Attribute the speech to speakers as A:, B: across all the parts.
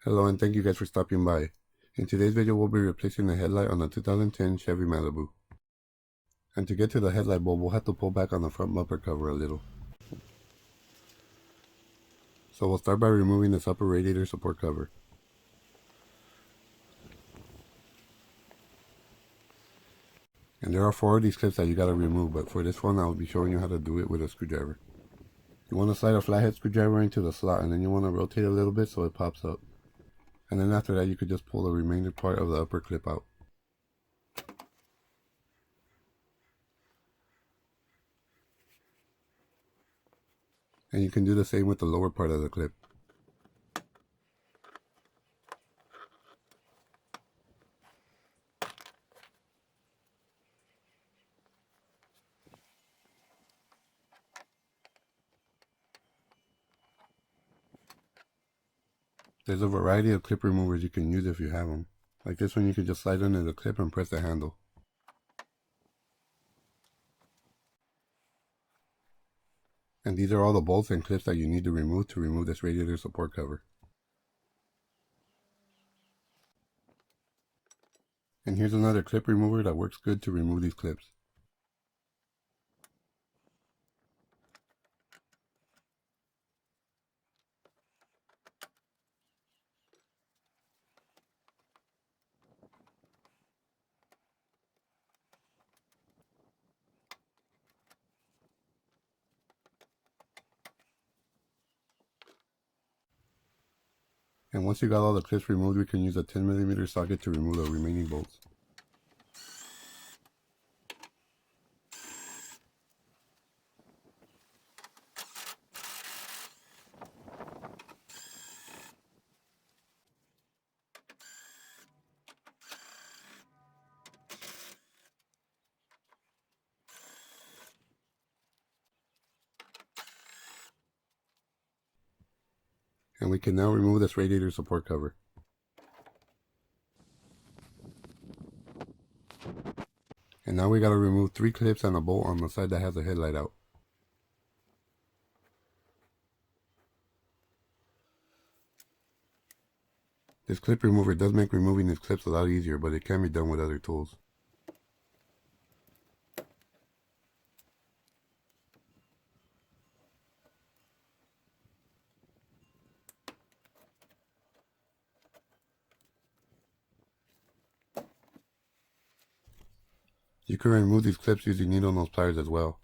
A: Hello and thank you guys for stopping by. In today's video we'll be replacing the headlight on the 2010 Chevy Malibu. And to get to the headlight bulb we'll have to pull back on the front bumper cover a little. So we'll start by removing this upper radiator support cover. And there are 4 of these clips that you gotta remove, but for this one I'll be showing you how to do it with a screwdriver. You want to slide a flathead screwdriver into the slot and then you want to rotate a little bit so it pops up. And then after that you could just pull the remainder part of the upper clip out. And you can do the same with the lower part of the clip. There's a variety of clip removers you can use if you have them. Like this one you can just slide under the clip and press the handle. And these are all the bolts and clips that you need to remove this radiator support cover. And here's another clip remover that works good to remove these clips. And once you got all the clips removed, we can use a 10mm socket to remove the remaining bolts. And we can now remove this radiator support cover. And now we gotta remove 3 clips and a bolt on the side that has the headlight out. This clip remover does make removing these clips a lot easier, but it can be done with other tools. You can remove these clips using needle nose pliers as well.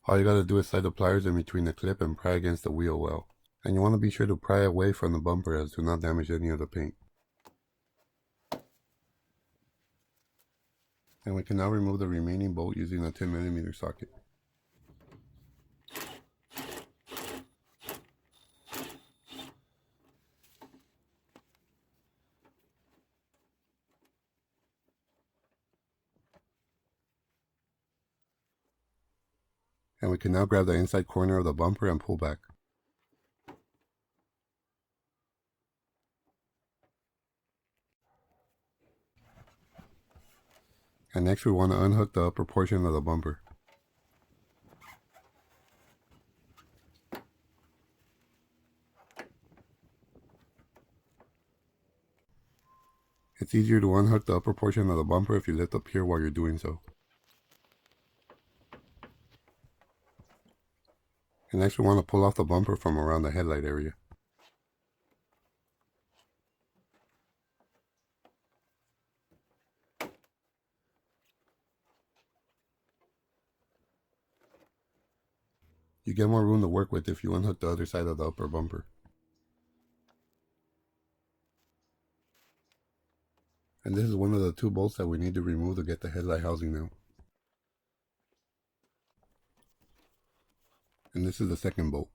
A: All you gotta do is slide the pliers in between the clip and pry against the wheel well. And you want to be sure to pry away from the bumper as to not damage any of the paint. And we can now remove the remaining bolt using a 10mm socket. And we can now grab the inside corner of the bumper and pull back. And next we want to unhook the upper portion of the bumper. It's easier to unhook the upper portion of the bumper if you lift up here while you're doing so. And next we want to pull off the bumper from around the headlight area. You get more room to work with if you unhook the other side of the upper bumper. And this is one of the 2 bolts that we need to remove to get the headlight housing out. And this is the second bolt.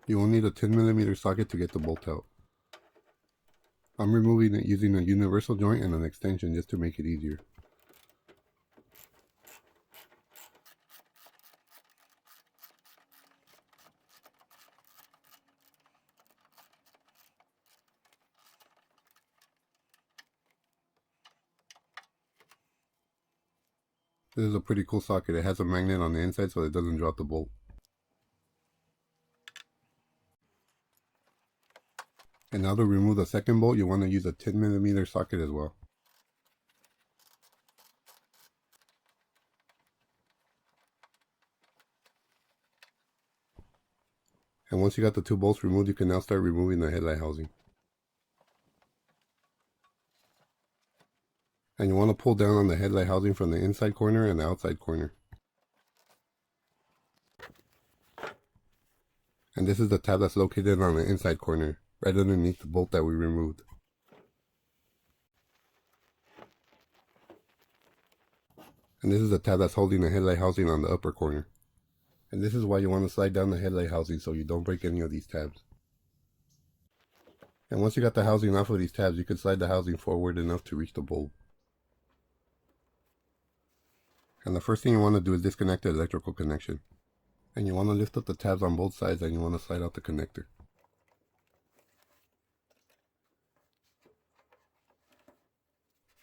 A: You will need a 10mm socket to get the bolt out. I'm removing it using a universal joint and an extension just to make it easier. This is a pretty cool socket. It has a magnet on the inside so it doesn't drop the bolt. And now to remove the second bolt, you want to use a 10mm socket as well. And once you got the two bolts removed, you can now start removing the headlight housing. And you want to pull down on the headlight housing from the inside corner and the outside corner. And this is the tab that's located on the inside corner, right underneath the bolt that we removed. And this is the tab that's holding the headlight housing on the upper corner. And this is why you want to slide down the headlight housing so you don't break any of these tabs. And once you got the housing off of these tabs, you can slide the housing forward enough to reach the bulb. And the first thing you want to do is disconnect the electrical connection. And you want to lift up the tabs on both sides and you want to slide out the connector.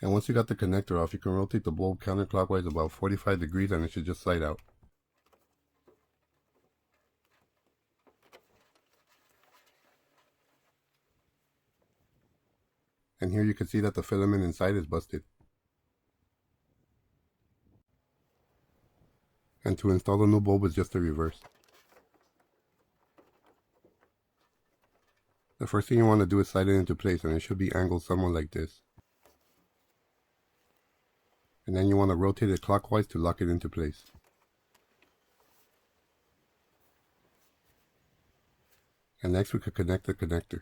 A: And once you got the connector off, you can rotate the bulb counterclockwise about 45 degrees and it should just slide out. And here you can see that the filament inside is busted. And to install the new bulb is just the reverse. The first thing you want to do is slide it into place, and it should be angled somewhat like this. And then you want to rotate it clockwise to lock it into place. And next we could connect the connector.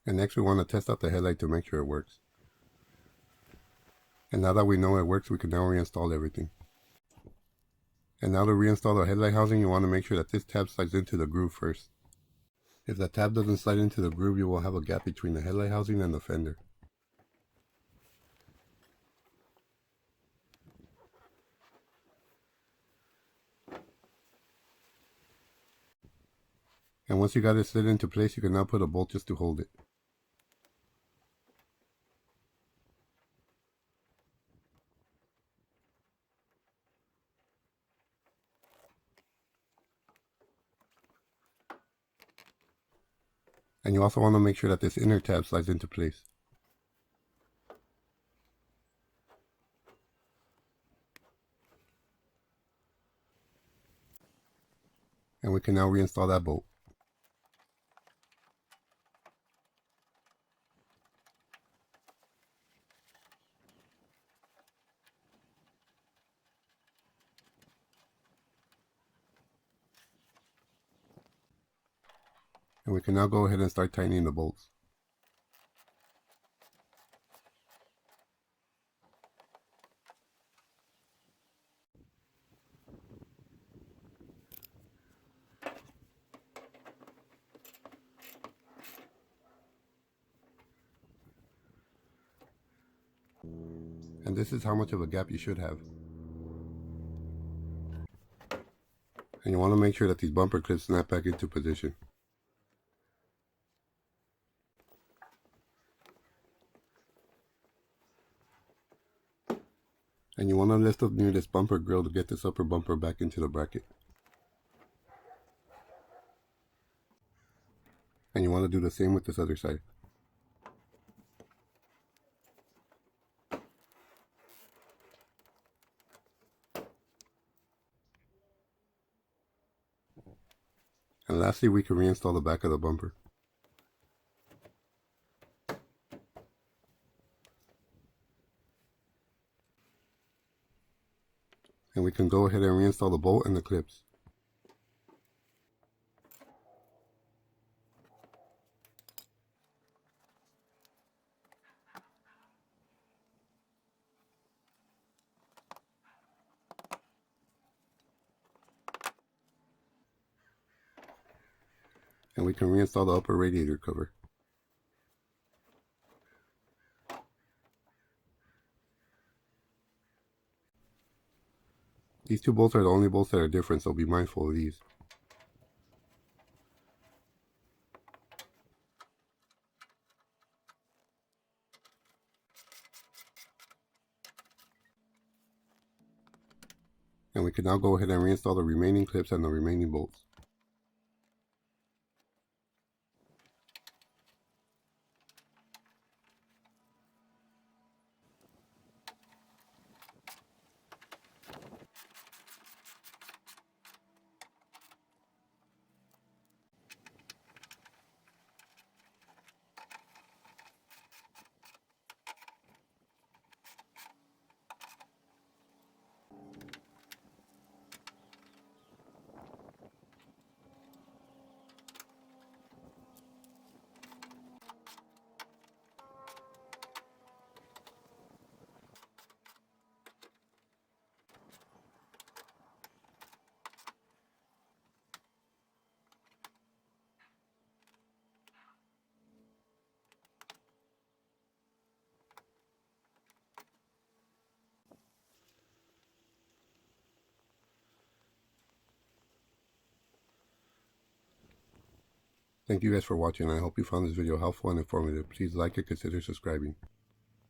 A: And next we want to test out the headlight to make sure it works. And now that we know it works, we can now reinstall everything. And now to reinstall the headlight housing, you want to make sure that this tab slides into the groove first. If the tab doesn't slide into the groove, you will have a gap between the headlight housing and the fender. And once you got it slid into place, you can now put a bolt just to hold it. And you also want to make sure that this inner tab slides into place. And we can now reinstall that bolt. And we can now go ahead and start tightening the bolts. And this is how much of a gap you should have. And you want to make sure that these bumper clips snap back into position. And you want to lift up near this bumper grill to get this upper bumper back into the bracket. And you want to do the same with this other side. And lastly, we can reinstall the back of the bumper. And we can go ahead and reinstall the bolt and the clips. And we can reinstall the upper radiator cover. These two bolts are the only bolts that are different, so be mindful of these. And we can now go ahead and reinstall the remaining clips and the remaining bolts. Thank you guys for watching. I hope you found this video helpful and informative. Please like and consider subscribing.